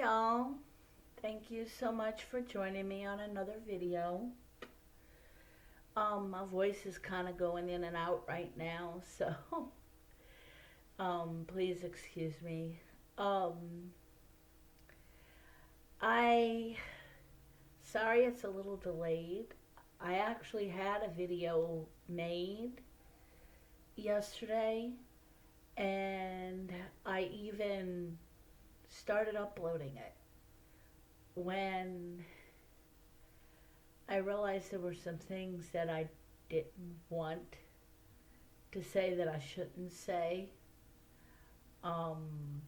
y'all. Thank you so much for joining me on another video. My voice is kind of going in and out right now, so please excuse me. Um, I sorry it's a little delayed. I actually had a video made yesterday, and I even started uploading it when I realized there were some things that I didn't want to say that I shouldn't say. Um,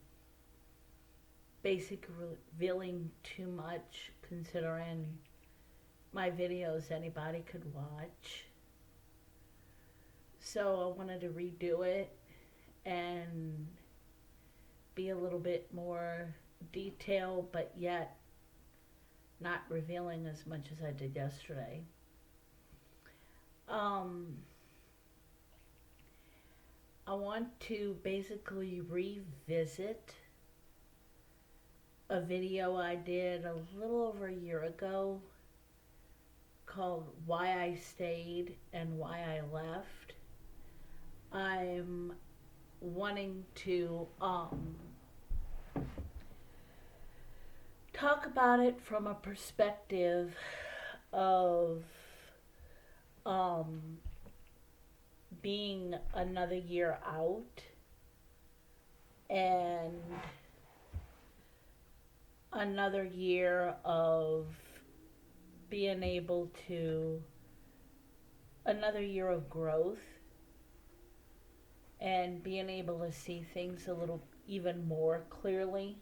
Basically revealing too much considering my videos anybody could watch. So I wanted to redo it and be a little bit more detailed, but yet not revealing as much as I did yesterday. Um, I want to basically revisit a video I did a little over a year ago called Why I Stayed and Why I Left. I'm wanting to talk about it from a perspective of um, being another year out and another year of being able to, another year of growth and being able to see things a little even more clearly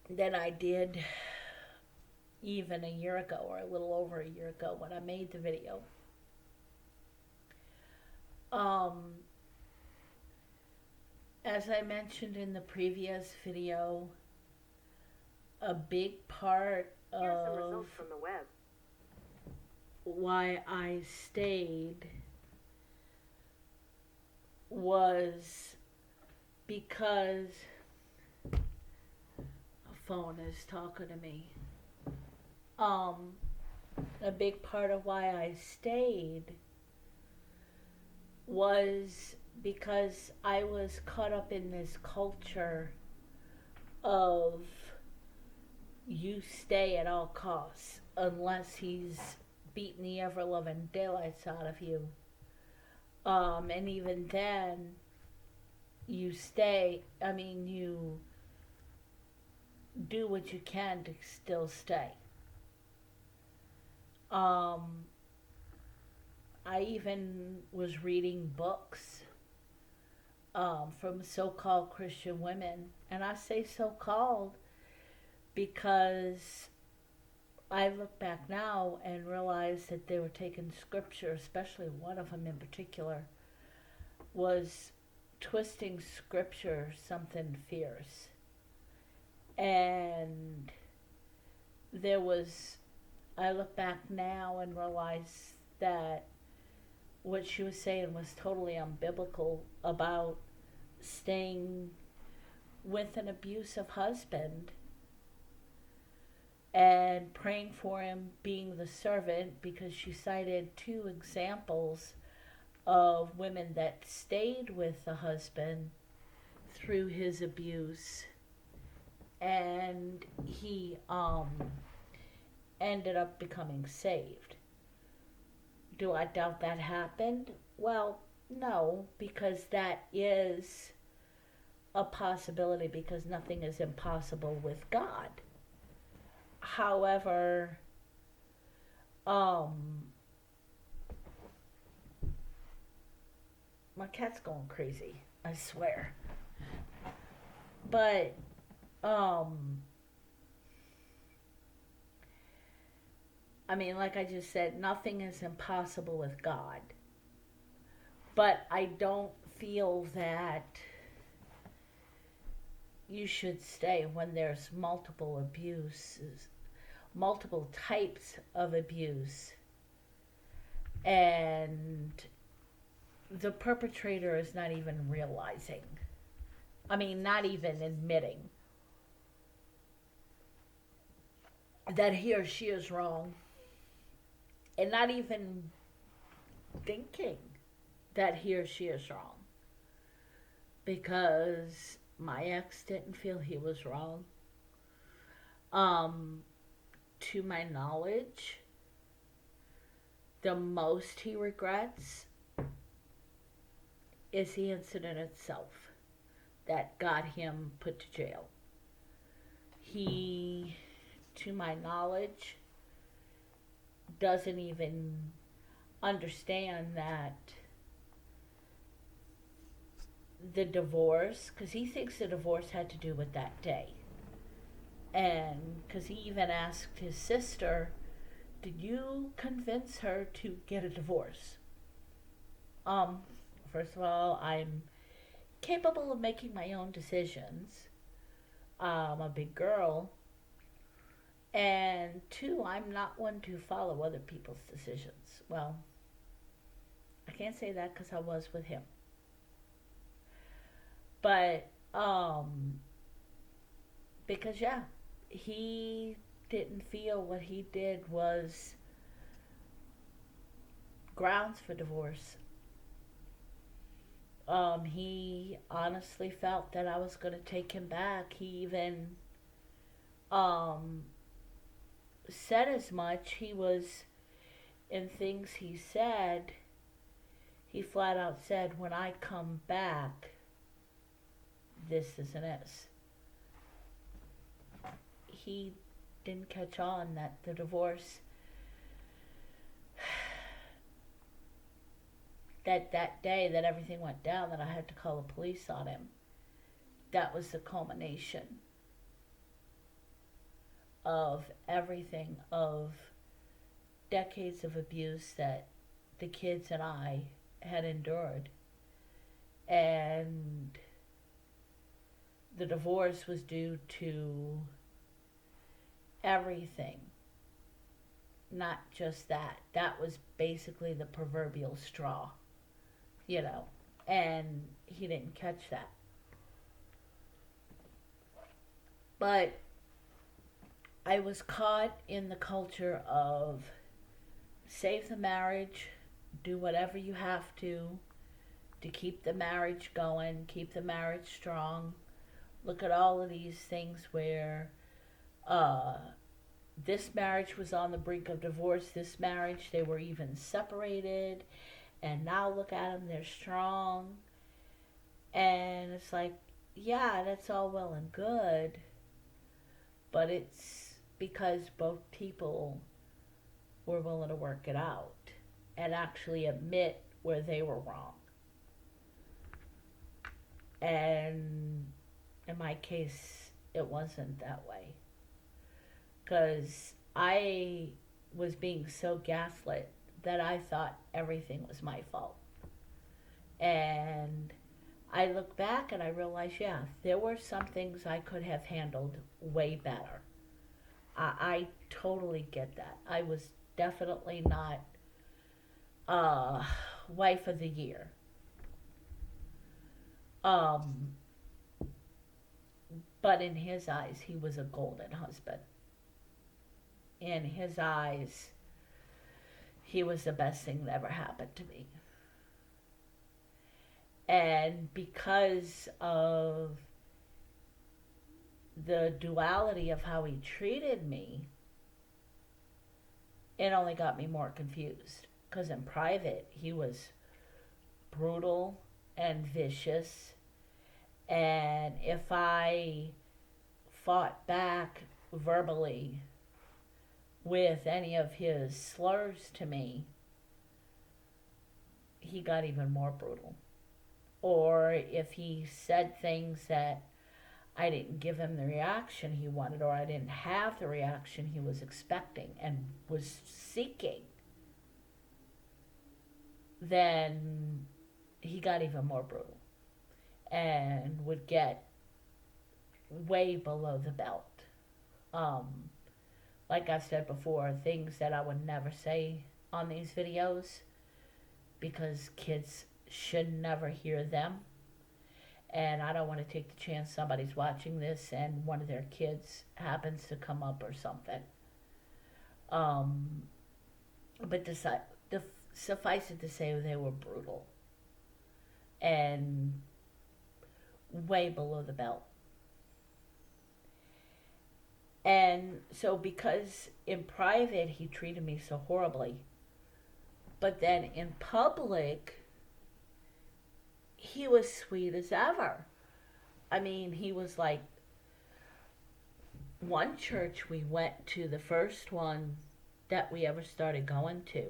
than I did even a year ago or a little over a year ago when I made the video. As I mentioned in the previous video, a big part Here's some of results from the web. why I stayed was because a phone is talking to me. A big part of why I stayed was because I was caught up in this culture of you stay at all costs unless he's beating the ever loving daylights out of you. And even then, you stay, you do what you can to still stay. I even was reading books from so called Christian women. And I say so called because I look back now and realize that they were taking scripture, especially one of them in particular, was twisting scripture something fierce. And there was, I look back now and realize that what she was saying was totally unbiblical about staying with an abusive husband and praying for him, being the servant, because she cited two examples of women that stayed with the husband through his abuse, and he ended up becoming saved. Do I doubt that happened? Well, no, because that is a possibility, because nothing is impossible with God. However, my cat's going crazy, I swear. But, like I just said, nothing is impossible with God. But I don't feel that you should stay when there's multiple abuses, multiple types of abuse, and the perpetrator is not even realizing I mean, not even admitting that he or she is wrong, and not even thinking that he or she is wrong, because my ex didn't feel he was wrong. Um, to my knowledge, the most he regrets is the incident itself that got him put to jail. He, to my knowledge, doesn't even understand that the divorce, because he thinks the divorce had to do with that day. And because he even asked his sister, did you convince her to get a divorce? Um, First of all, I'm capable of making my own decisions. I'm a big girl. And two, I'm not one to follow other people's decisions. Well, I can't say that because I was with him. But, because yeah, he didn't feel what he did was grounds for divorce. He honestly felt that I was going to take him back. He even um, said as much. He was, in things he said, he flat out said, when I come back, this is an S. He didn't catch on that the divorce, that day that everything went down, that I had to call the police on him, that was the culmination of everything, of decades of abuse that the kids and I had endured. And the divorce was due to everything, not just that. That was basically the proverbial straw, you know, and he didn't catch that. But I was caught in the culture of save the marriage, do whatever you have to keep the marriage going, keep the marriage strong. Look at all of these things where uh, this marriage was on the brink of divorce. This marriage, they were even separated. And now look at them, they're strong. And it's like, yeah, that's all well and good. But it's because both people were willing to work it out and actually admit where they were wrong. And in my case, it wasn't that way. Because I was being so gaslit that I thought everything was my fault. And I look back and I realize, yeah, there were some things I could have handled way better. I totally get that. I was definitely not wife of the year. Um, but in his eyes, he was a golden husband. In his eyes, he was the best thing that ever happened to me. And because of the duality of how he treated me, it only got me more confused. Because in private, he was brutal and vicious. And if I fought back verbally with any of his slurs to me, he got even more brutal. Or if he said things that I didn't give him the reaction he wanted, or I didn't have the reaction he was expecting and was seeking, then he got even more brutal and would get way below the belt. Like I said before, things that I would never say on these videos because kids should never hear them. and I don't want to take the chance somebody's watching this and one of their kids happens to come up or something. Um, but suffice it to say, they were brutal and way below the belt. And so, because in private he treated me so horribly, but then in public, he was sweet as ever. I mean, he was like, one church we went to, the first one that we ever started going to,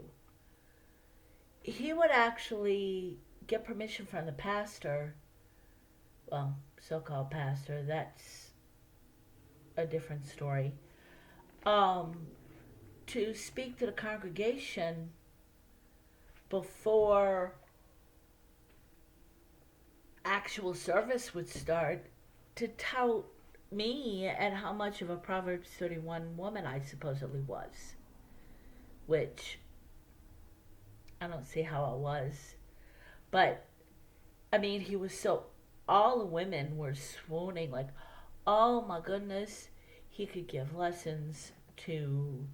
he would actually get permission from the pastor, well, so-called pastor, that's a different story, um, to speak to the congregation before actual service would start, to tout me and how much of a Proverbs 31 woman I supposedly was, which I don't see how I was. But, I mean, he was so, all the women were swooning, like, oh my goodness, he could give lessons to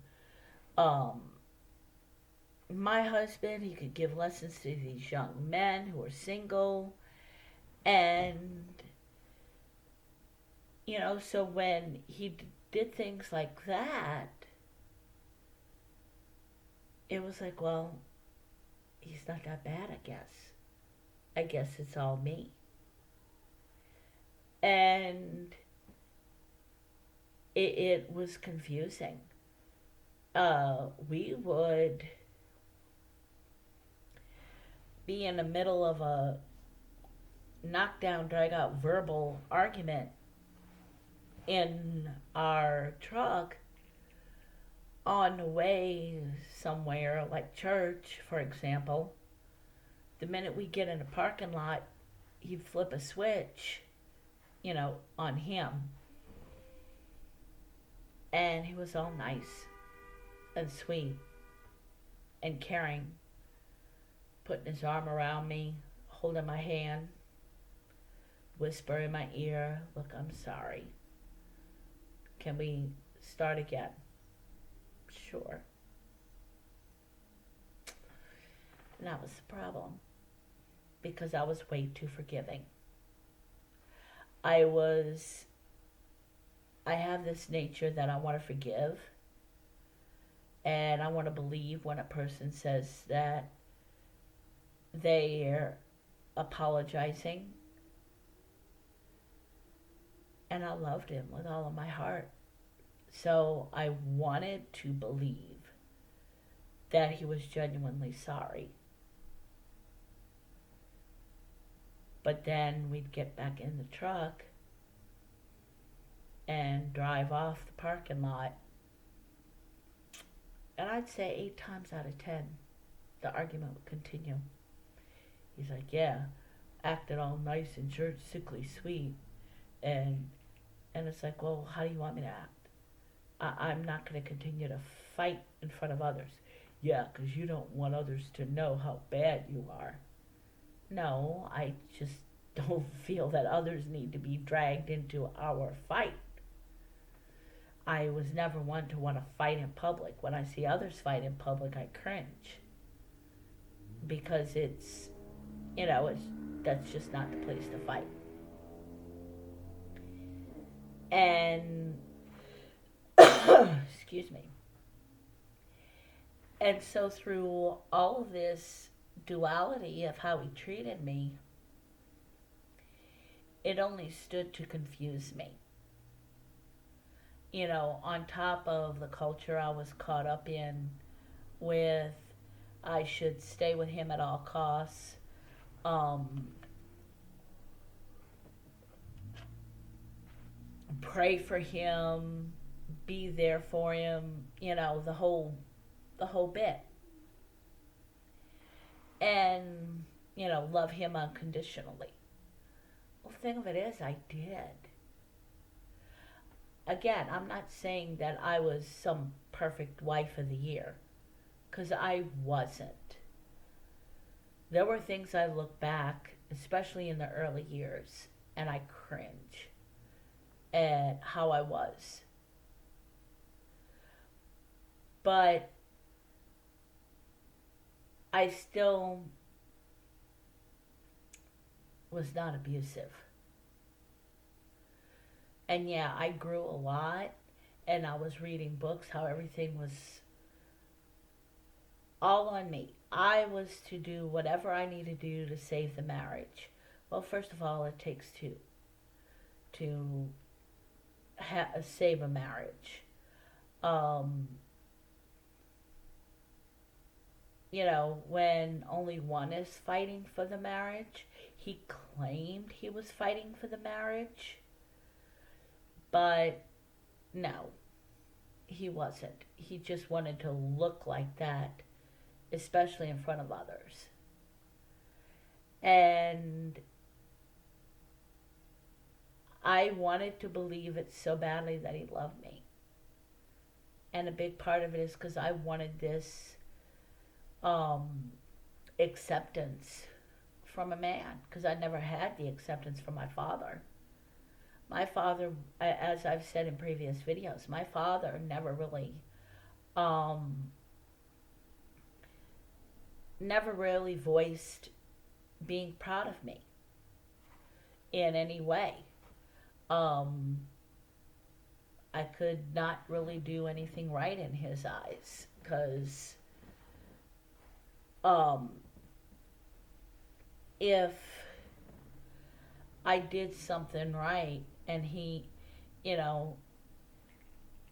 um, my husband, he could give lessons to these young men who are single. And, you know, so when he did things like that, it was like, well, he's not that bad, I guess. I guess it's all me. And it was confusing. We would be in the middle of a knockdown, drag out verbal argument in our truck on the way somewhere, like church, for example. The minute we get in a parking lot, he'd flip a switch, you know, on him. And he was all nice and sweet and caring, putting his arm around me, holding my hand, whisper in my ear, look, I'm sorry. Can we start again? Sure. And that was the problem, because I was way too forgiving. I have this nature that I want to forgive, and I want to believe when a person says that they're apologizing. And I loved him with all of my heart. So I wanted to believe that he was genuinely sorry. But then we'd get back in the truck and drive off the parking lot. And I'd say 8 times out of 10, the argument would continue. He's like, yeah, acted all nice in church, sickly sweet. And it's like, well, how do you want me to act? I'm not going to continue to fight in front of others. Yeah, because you don't want others to know how bad you are. No, I just don't feel that others need to be dragged into our fight. I was never one to want to fight in public. When I see others fight in public, I cringe. Because it's, you know, that's just not the place to fight. And, excuse me. And so through all of this duality of how he treated me, it only stood to confuse me. You know, on top of the culture I was caught up in with, I should stay with him at all costs. Pray for him, be there for him, you know, the whole bit. And, you know, love him unconditionally. Well, the thing of it is, I did. Again, I'm not saying that I was some perfect wife of the year, because I wasn't. There were things I look back, especially in the early years, and I cringe at how I was. But I still was not abusive. And yeah, I grew a lot, and I was reading books how everything was all on me. I was to do whatever I needed to do to save the marriage. Well, first of all, it takes two to save a marriage. Um, when only one is fighting for the marriage, he claimed he was fighting for the marriage, but no, he wasn't. He just wanted to look like that, especially in front of others. And I wanted to believe it so badly that he loved me. And a big part of it is because I wanted this um, acceptance from a man, because I never had the acceptance from my father. My father, as I've said in previous videos, my father um, never really voiced being proud of me in any way. Um, I could not really do anything right in his eyes because um, if I did something right and he, you know,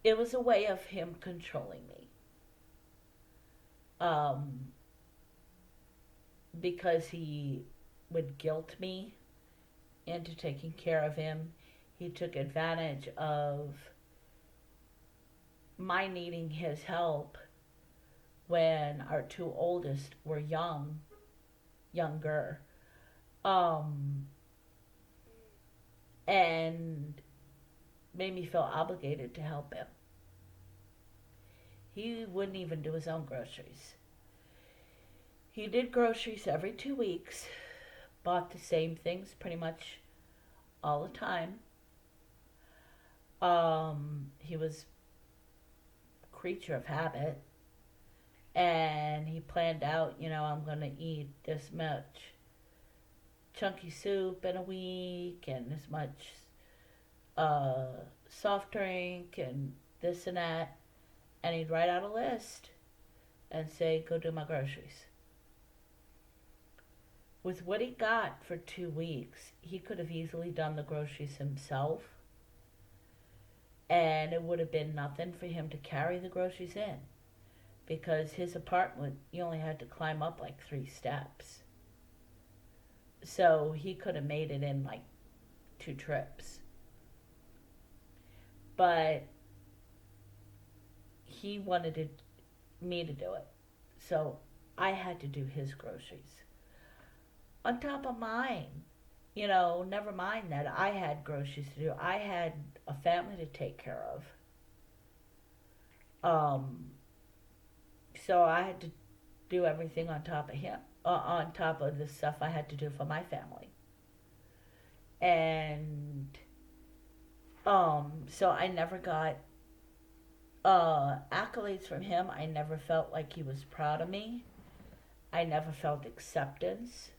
it was a way of him controlling me. Um, because he would guilt me into taking care of him. He took advantage of my needing his help when our two oldest were younger, um, and made me feel obligated to help him. He wouldn't even do his own groceries. He did groceries every 2 weeks, bought the same things pretty much all the time. He was a creature of habit, and he planned out, I'm going to eat this much chunky soup in a week and this much soft drink and this and that. And he'd write out a list and say, go do my groceries. With what he got for 2 weeks, he could have easily done the groceries himself, and it would have been nothing for him to carry the groceries in, because his apartment, you only had to climb up like 3 steps. So he could have made it in like 2 trips. But he wanted me to do it. So I had to do his groceries. On top of mine, never mind that I had groceries to do. I had a family to take care of. So I had to do everything on top of him, on top of the stuff I had to do for my family. And so I never got accolades from him. I never felt like he was proud of me. I never felt acceptance.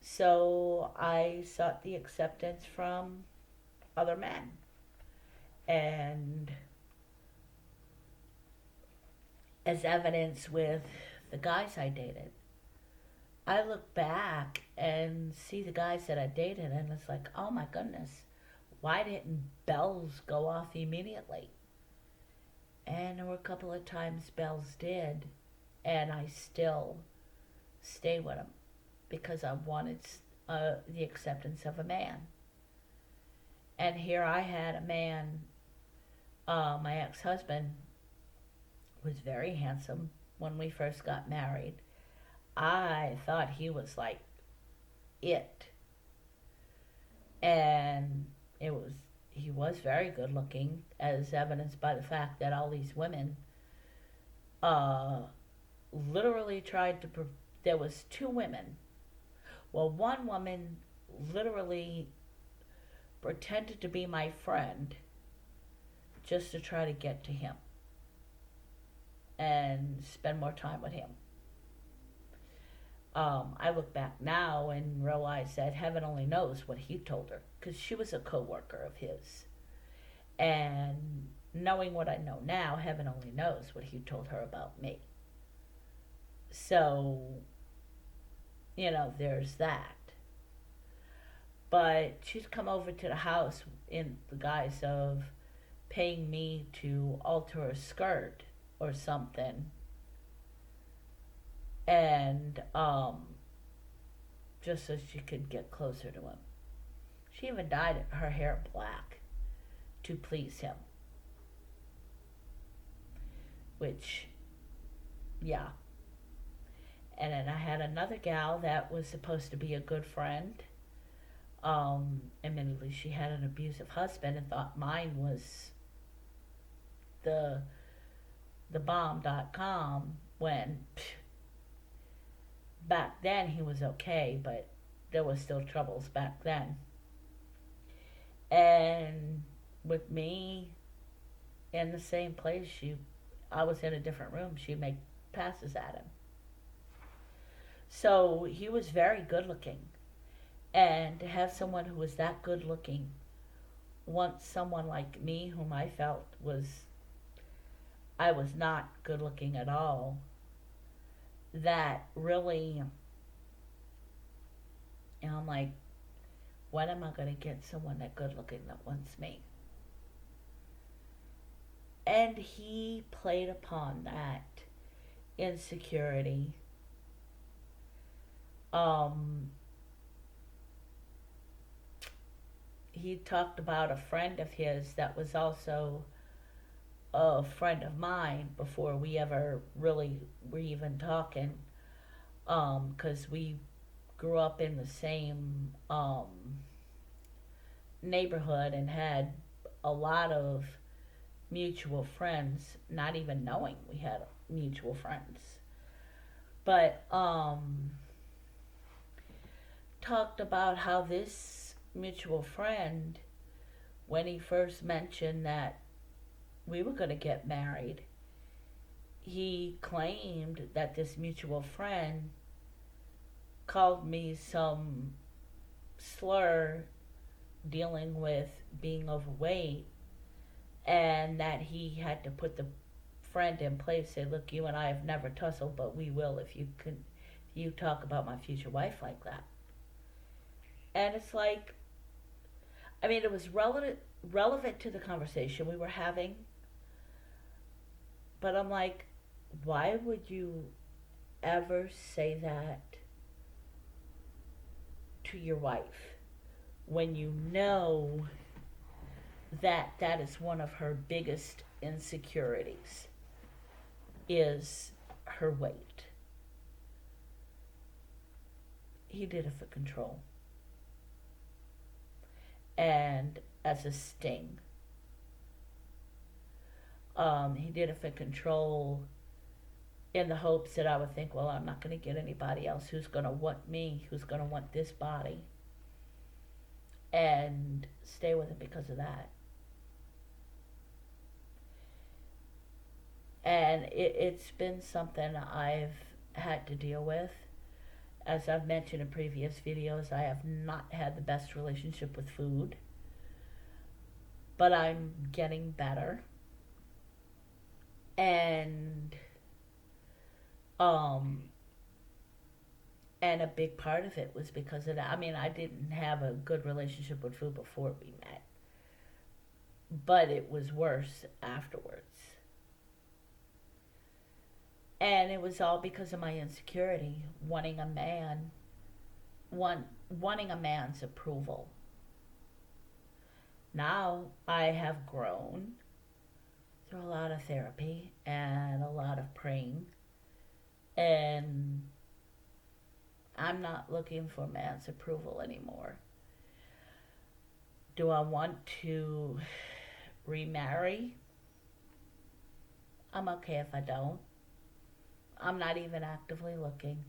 So I sought the acceptance from other men. And as evidence with the guys I dated, I look back and see the guys that I dated, and it's like, oh my goodness, why didn't bells go off immediately? And there were a couple of times bells did, and I still stay with them because I wanted the acceptance of a man. And here I had a man, my ex-husband was very handsome when we first got married. I thought he was like it. And he was very good looking, as evidenced by the fact that all these women literally tried to there was 2 women. Well, one woman literally pretended to be my friend just to try to get to him and spend more time with him. I look back now and realize that heaven only knows what he told her, because she was a co-worker of his. And knowing what I know now, heaven only knows what he told her about me. So, there's that. But she's come over to the house in the guise of paying me to alter a skirt or something. And just so she could get closer to him. She even dyed her hair black to please him. Which, yeah. And then I had another gal that was supposed to be a good friend. Admittedly, she had an abusive husband and thought mine was the bomb.com when back then he was okay, but there was still troubles back then. And with me in the same place, I was in a different room. She'd make passes at him. So he was very good looking. And to have someone who was that good looking want someone like me, whom I felt I was not good looking at all, that really, I'm like, when am I going to get someone that good looking that wants me? And he played upon that insecurity. He talked about a friend of his that was also a friend of mine before we ever really were even talking, because we grew up in the same neighborhood and had a lot of mutual friends, not even knowing we had mutual friends. But talked about how this mutual friend, when he first mentioned that we were going to get married, he claimed that this mutual friend called me some slur dealing with being overweight, and that he had to put the friend in place, say, look, you and I have never tussled, but we will if you talk about my future wife like that. And it's like, it was relevant to the conversation we were having, but I'm like, why would you ever say that to your wife when you know that is one of her biggest insecurities, is her weight? He did it for control and as a sting. He did it for control in the hopes that I would think, well, I'm not going to get anybody else who's going to want me, who's going to want this body, and stay with him because of that. And it's been something I've had to deal with. As I've mentioned in previous videos, I have not had the best relationship with food, but I'm getting better. And a big part of it was because of that. I didn't have a good relationship with food before we met, but it was worse afterwards. And it was all because of my insecurity, wanting a man's approval. Now I have grown through a lot of therapy and a lot of praying, and I'm not looking for man's approval anymore. Do I want to remarry? I'm okay if I don't. I'm not even actively looking.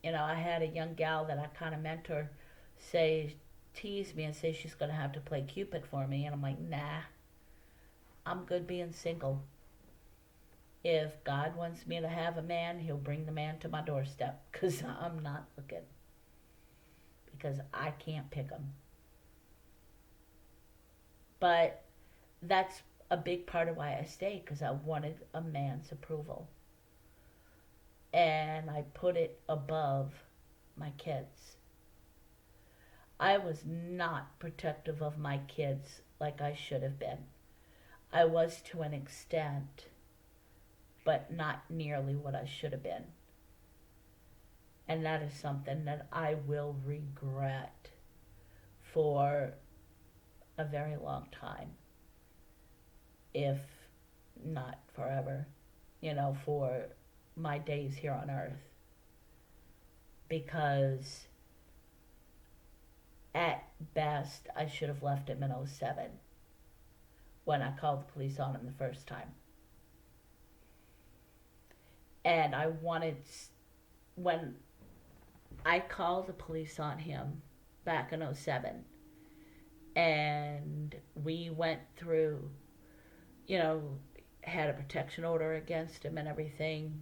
I had a young gal that I kind of mentor say tease me and say she's going to have to play Cupid for me. And I'm like, nah, I'm good being single. If God wants me to have a man, he'll bring the man to my doorstep, because I'm not looking. Because I can't pick him. But that's a big part of why I stayed, because I wanted a man's approval. And I put it above my kids. I was not protective of my kids like I should have been. I was to an extent, but not nearly what I should have been. And that is something that I will regret for a very long time, if not forever, for my days here on earth. Because at best, I should have left him in 2007 when I called the police on him the first time. And when I called the police on him back in 2007, and we went through, had a protection order against him and everything.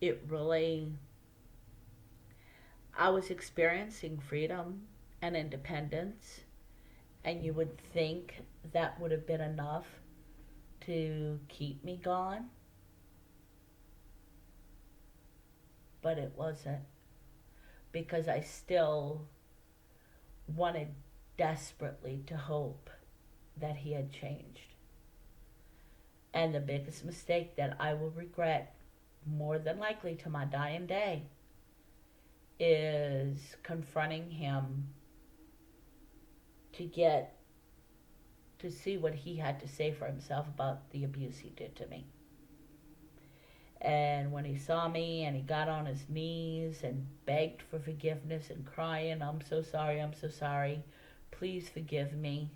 It really, I was experiencing freedom and independence, and you would think that would have been enough to keep me gone, but it wasn't, because I still wanted desperately to hope that he had changed. And the biggest mistake that I will regret, more than likely to my dying day, is confronting him to see what he had to say for himself about the abuse he did to me. And when he saw me and he got on his knees and begged for forgiveness and crying, I'm so sorry, please forgive me,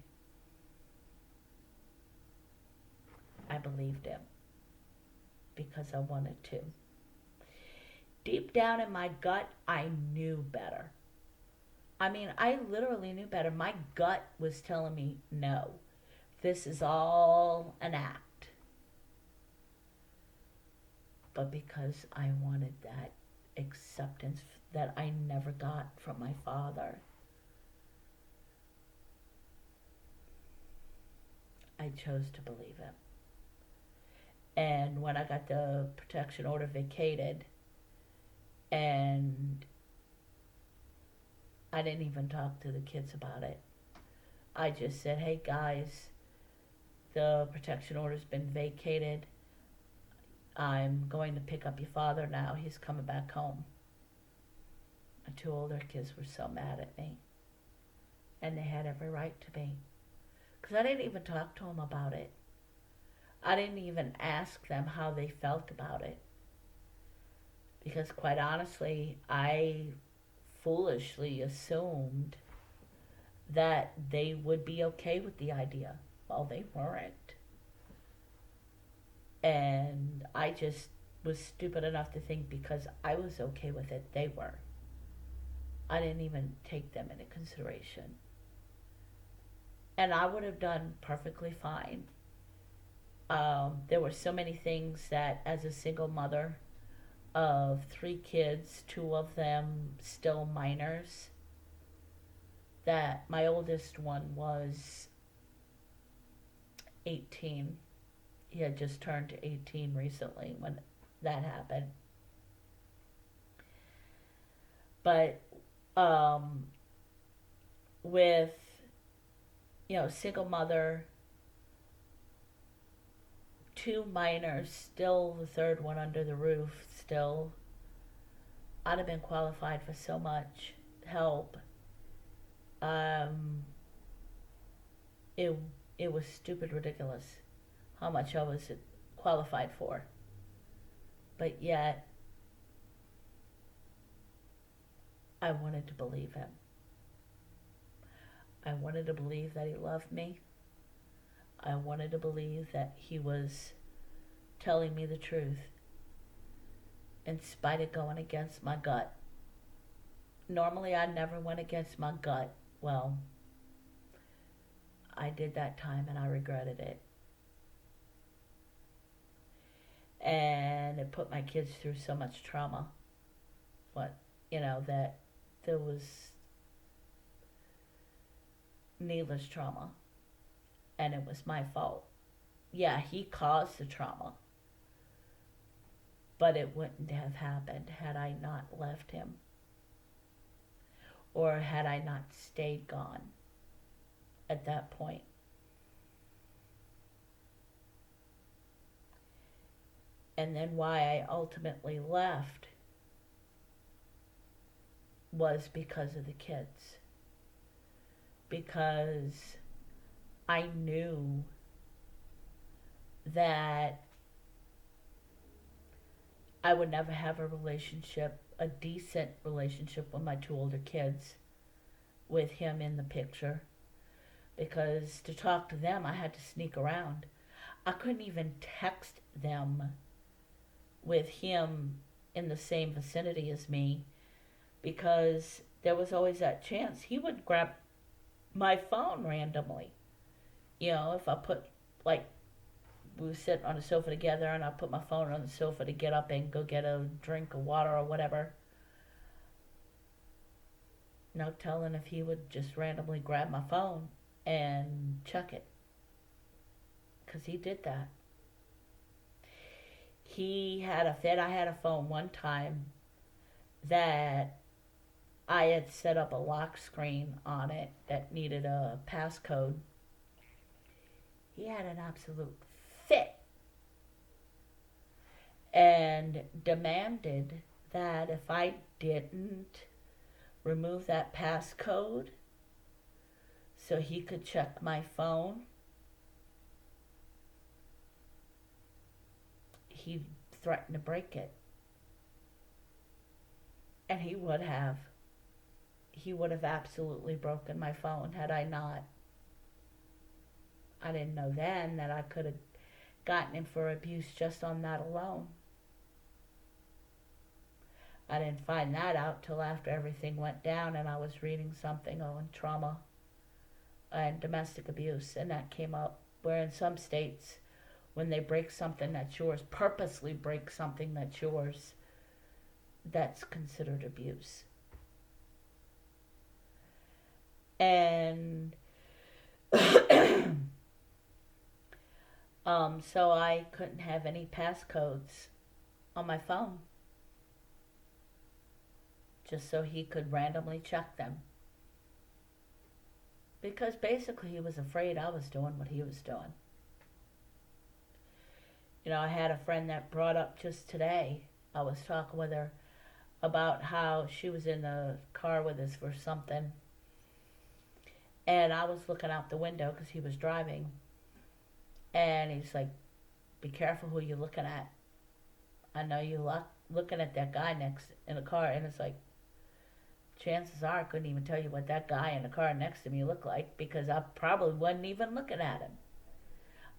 I believed him, because I wanted to. Deep down in my gut, I knew better. I literally knew better. My gut was telling me, no, this is all an act. But because I wanted that acceptance that I never got from my father, I chose to believe him. And when I got the protection order vacated, and I didn't even talk to the kids about it. I just said, hey guys, the protection order's been vacated. I'm going to pick up your father now. He's coming back home. My two older kids were so mad at me. And they had every right to be. Because I didn't even talk to them about it. I didn't even ask them how they felt about it. Because quite honestly, I foolishly assumed that they would be okay with the idea. Well, they weren't. And I just was stupid enough to think because I was okay with it, they were. I didn't even take them into consideration. And I would have done perfectly fine. There were so many things that, as a single mother of 3 kids, 2 of them still minors, that my oldest one was 18. He had just turned 18 recently when that happened. But with, single mother, 2 minors, still the 3rd one under the roof, still, I'd have been qualified for so much help. It was stupid ridiculous how much I was qualified for. But yet, I wanted to believe him. I wanted to believe that he loved me. I wanted to believe that he was telling me the truth. in spite of going against my gut. Normally, I never went against my gut. Well, I did that time and I regretted it. And it put my kids through so much trauma. That there was needless trauma. And it was my fault. Yeah, he caused the trauma. But it wouldn't have happened had I not left him. Or had I not stayed gone at that point. And then why I ultimately left was because of the kids. Because I knew that I would never have a decent relationship with my two older kids with him in the picture. Because to talk to them, I had to sneak around. I couldn't even text them with him in the same vicinity as me, because there was always that chance he would grab my phone randomly. If I put, like, we were sitting on the sofa together and I put my phone on the sofa to get up and go get a drink of water or whatever. No telling if he would just randomly grab my phone and check it. Because he did that. He had I had a phone one time that I had set up a lock screen on it that needed a passcode. He had an absolute fit and demanded that if I didn't remove that passcode so he could check my phone, he threatened to break it. And he would have. He would have absolutely broken my phone had I not. I didn't know then that I could have gotten him for abuse just on that alone. I didn't find that out till after everything went down and I was reading something on trauma and domestic abuse, and that came up where in some states, when they break something that's yours, purposely break something that's yours, that's considered abuse. And so I couldn't have any passcodes on my phone, just so he could randomly check them. Because basically he was afraid I was doing what he was doing. I had a friend that brought up just today, I was talking with her about how she was in the car with us for something. And I was looking out the window because he was driving. And he's like, be careful who you're looking at. I know you're looking at that guy next in the car. And it's like, chances are I couldn't even tell you what that guy in the car next to me looked like, because I probably wasn't even looking at him.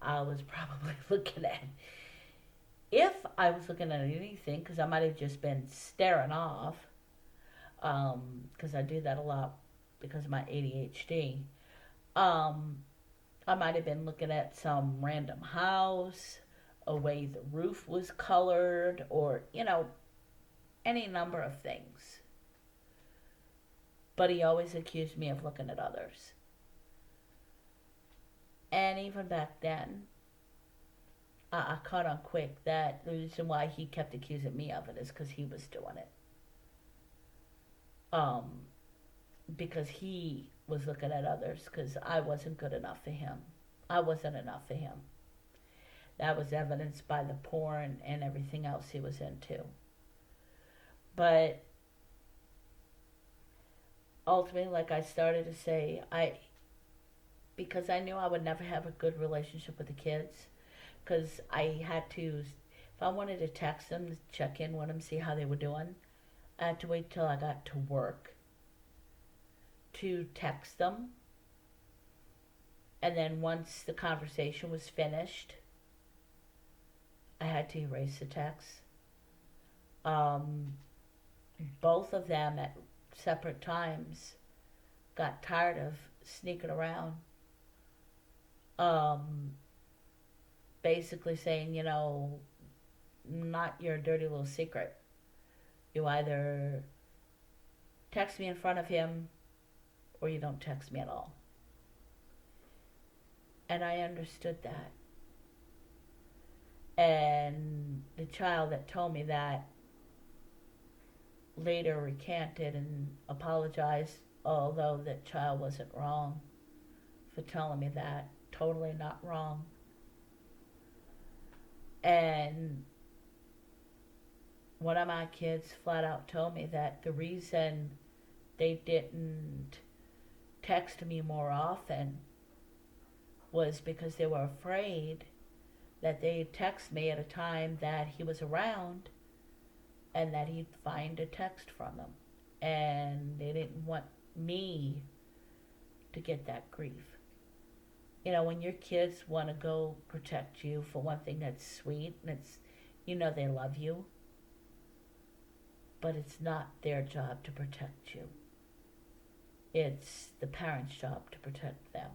I was probably looking at, if I was looking at anything, because I might have just been staring off, because I do that a lot because of my ADHD. I might have been looking at some random house, a way the roof was colored, or, any number of things. But he always accused me of looking at others. And even back then, I caught on quick that the reason why he kept accusing me of it is because he was doing it. Because he was looking at others, because I wasn't good enough for him. I wasn't enough for him. That was evidenced by the porn and everything else he was into. But ultimately, like I started to say, because I knew I would never have a good relationship with the kids, because I had to, if I wanted to text them, check in with them, see how they were doing, I had to wait till I got to work to text them. And then once the conversation was finished, I had to erase the text. Um, Both of them at separate times got tired of sneaking around, um, basically saying, not your dirty little secret. You either text me in front of him or you don't text me at all. And I understood that. And the child that told me that later recanted and apologized, although that child wasn't wrong for telling me that. Totally not wrong. And one of my kids flat out told me that the reason they didn't text me more often was because they were afraid that they'd text me at a time that he was around and that he'd find a text from him. And they didn't want me to get that grief. When your kids want to go protect you, for one thing, that's sweet, and it's, they love you, but it's not their job to protect you. It's the parents' job to protect them.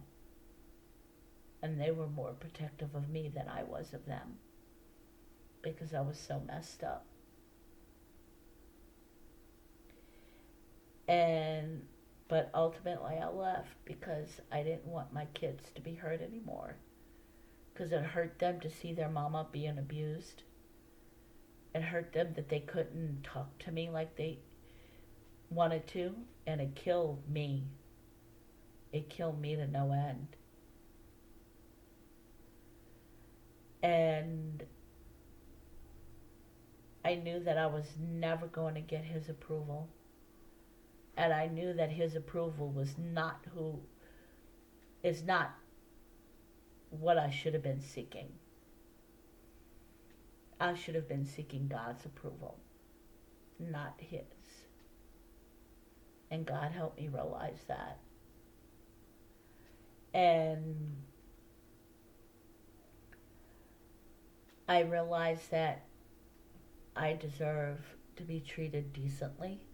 And they were more protective of me than I was of them, because I was so messed up. But ultimately I left because I didn't want my kids to be hurt anymore. Because it hurt them to see their mama being abused. It hurt them that they couldn't talk to me like they wanted to. And it killed me. It killed me to no end. And I knew that I was never going to get his approval. And I knew that his approval was not what I should have been seeking. I should have been seeking God's approval, not his. And God helped me realize that. And I realized that I deserve to be treated decently,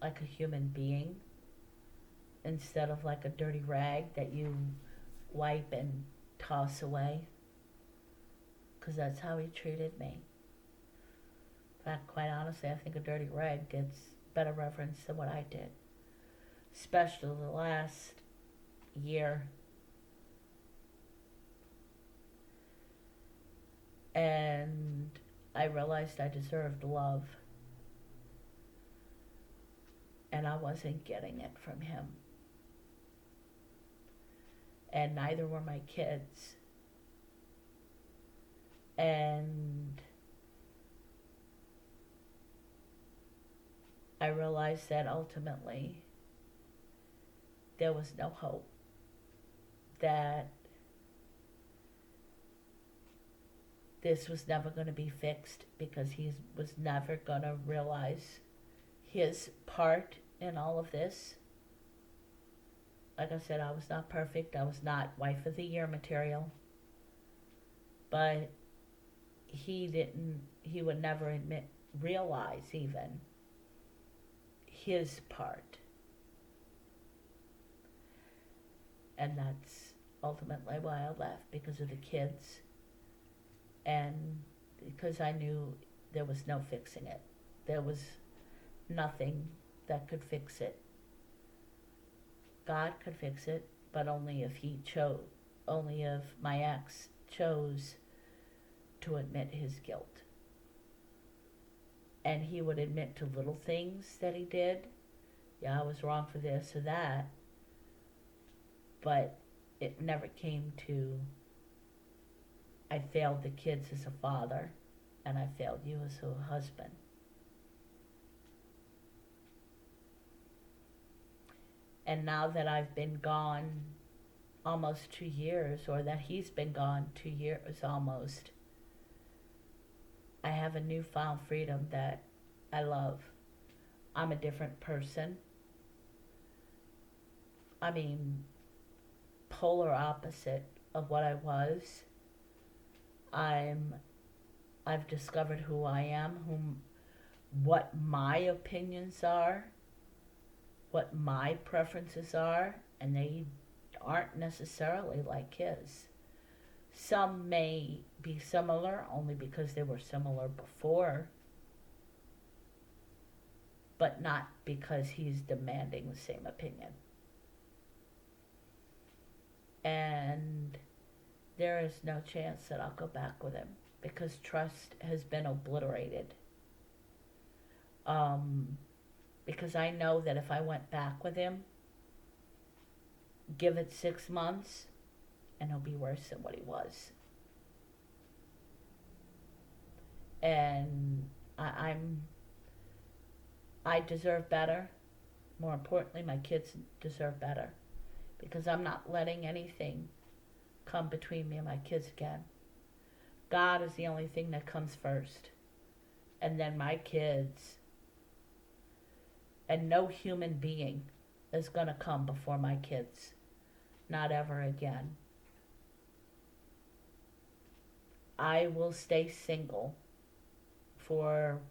like a human being, instead of like a dirty rag that you wipe and toss away, because that's how he treated me. In fact, quite honestly, I think a dirty rag gets better reverence than what I did, especially the last year. And I realized I deserved love, and I wasn't getting it from him. And neither were my kids. And I realized that ultimately there was no hope, that this was never going to be fixed, because he was never going to realize his part in all of this. Like I said, I was not perfect. I was not wife of the year material. But he would never realize even his part. And that's ultimately why I left, because of the kids. And because I knew there was no fixing it. There was nothing that could fix it. God could fix it, but only if my ex chose to admit his guilt. And he would admit to little things that he did. Yeah, I was wrong for this or that. But it never came to, I failed the kids as a father, and I failed you as a husband. And now that I've been gone almost 2 years, or that he's been gone 2 years almost, I have a newfound freedom that I love. I'm a different person. I mean, polar opposite of what I was. I've discovered who I am, what my opinions are, what my preferences are, and they aren't necessarily like his. Some may be similar only because they were similar before, but not because he's demanding the same opinion. And there is no chance that I'll go back with him because trust has been obliterated. Because I know that if I went back with him, give it 6 months, and he'll be worse than what he was. And I deserve better. More importantly, my kids deserve better, because I'm not letting anything come between me and my kids again. God is the only thing that comes first, and then my kids. And no human being is going to come before my kids. Not ever again. I will stay single for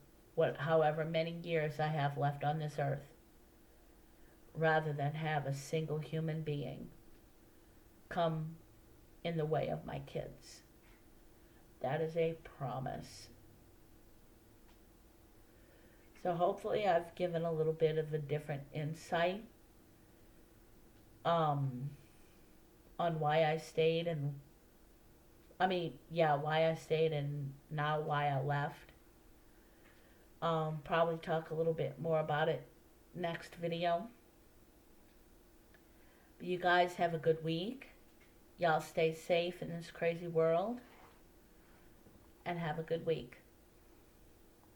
however many years I have left on this earth, rather than have a single human being come in the way of my kids. That is a promise. So hopefully I've given a little bit of a different insight on why I stayed, and why I stayed and now why I left. Probably talk a little bit more about it next video. But you guys have a good week. Y'all stay safe in this crazy world, and have a good week.